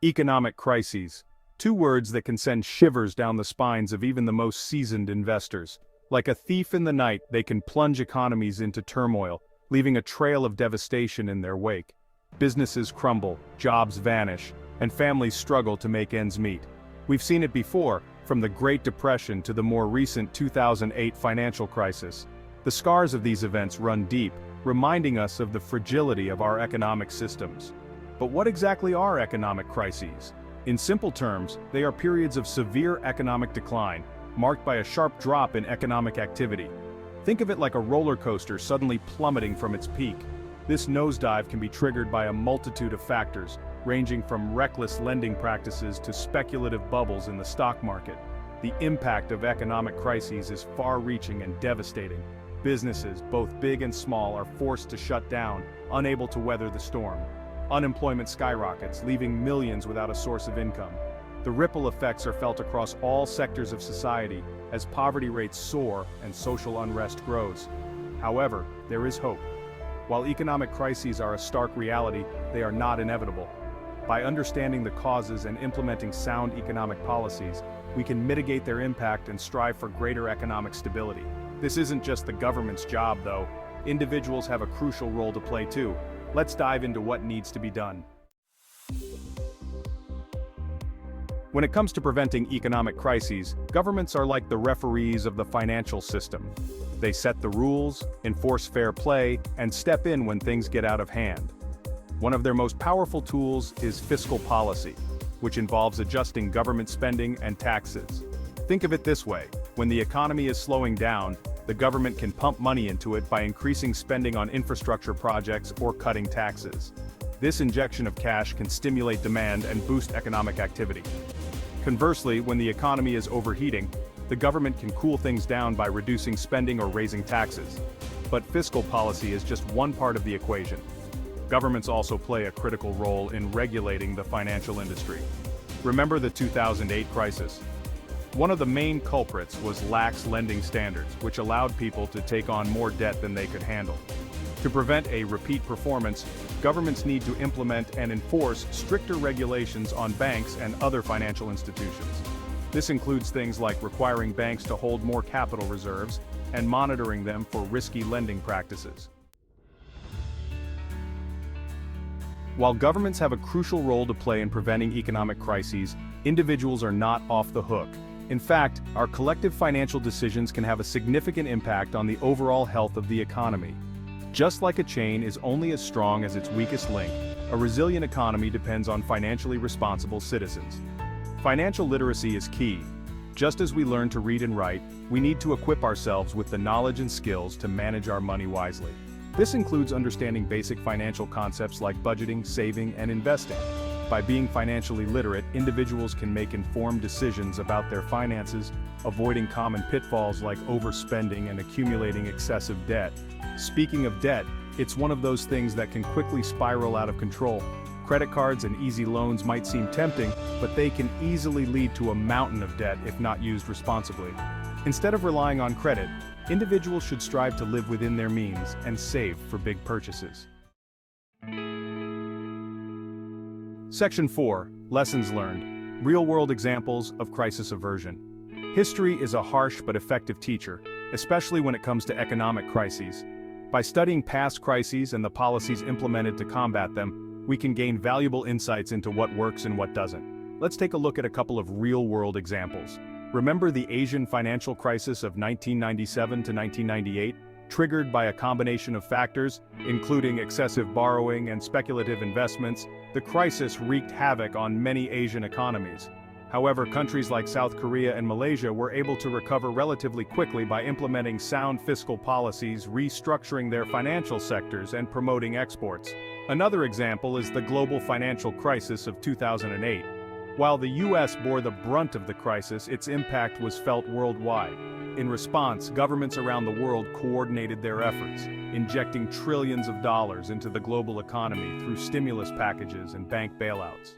Economic crises. Two words that can send shivers down the spines of even the most seasoned investors. Like a thief in the night, they can plunge economies into turmoil, leaving a trail of devastation in their wake. Businesses crumble, jobs vanish, and families struggle to make ends meet. We've seen it before, from the Great Depression to the more recent 2008 financial crisis. The scars of these events run deep, reminding us of the fragility of our economic systems. But what exactly are economic crises? In simple terms, they are periods of severe economic decline, marked by a sharp drop in economic activity. Think of it like a roller coaster suddenly plummeting from its peak. This nosedive can be triggered by a multitude of factors, ranging from reckless lending practices to speculative bubbles in the stock market. The impact of economic crises is far-reaching and devastating. Businesses, both big and small, are forced to shut down, unable to weather the storm. Unemployment skyrockets, leaving millions without a source of income. The ripple effects are felt across all sectors of society as poverty rates soar and social unrest grows. However, there is hope. While economic crises are a stark reality, they are not inevitable. By understanding the causes and implementing sound economic policies, we can mitigate their impact and strive for greater economic stability. This isn't just the government's job, though. Individuals have a crucial role to play too. Let's dive into what needs to be done. When it comes to preventing economic crises, governments are like the referees of the financial system. They set the rules, enforce fair play, and step in when things get out of hand. One of their most powerful tools is fiscal policy, which involves adjusting government spending and taxes. Think of it this way: when the economy is slowing down, the government can pump money into it by increasing spending on infrastructure projects or cutting taxes. This injection of cash can stimulate demand and boost economic activity. Conversely, when the economy is overheating, the government can cool things down by reducing spending or raising taxes. But fiscal policy is just one part of the equation. Governments also play a critical role in regulating the financial industry. Remember the 2008 crisis? One of the main culprits was lax lending standards, which allowed people to take on more debt than they could handle. To prevent a repeat performance, governments need to implement and enforce stricter regulations on banks and other financial institutions. This includes things like requiring banks to hold more capital reserves and monitoring them for risky lending practices. While governments have a crucial role to play in preventing economic crises, individuals are not off the hook. In fact, our collective financial decisions can have a significant impact on the overall health of the economy. Just like a chain is only as strong as its weakest link, a resilient economy depends on financially responsible citizens. Financial literacy is key. Just as we learn to read and write, we need to equip ourselves with the knowledge and skills to manage our money wisely. This includes understanding basic financial concepts like budgeting, saving, and investing. By being financially literate, individuals can make informed decisions about their finances, avoiding common pitfalls like overspending and accumulating excessive debt. Speaking of debt, it's one of those things that can quickly spiral out of control. Credit cards and easy loans might seem tempting, but they can easily lead to a mountain of debt if not used responsibly. Instead of relying on credit, individuals should strive to live within their means and save for big purchases. Section 4. Lessons learned. Real-world examples of crisis aversion. History is a harsh but effective teacher, especially when it comes to economic crises. By studying past crises and the policies implemented to combat them, we can gain valuable insights into what works and what doesn't. Let's take a look at a couple of real-world examples. Remember the Asian financial crisis of 1997 to 1998? Triggered by a combination of factors, including excessive borrowing and speculative investments, the crisis wreaked havoc on many Asian economies. However, countries like South Korea and Malaysia were able to recover relatively quickly by implementing sound fiscal policies, restructuring their financial sectors, and promoting exports. Another example is the global financial crisis of 2008. While the US bore the brunt of the crisis, its impact was felt worldwide. In response, governments around the world coordinated their efforts, injecting trillions of dollars into the global economy through stimulus packages and bank bailouts.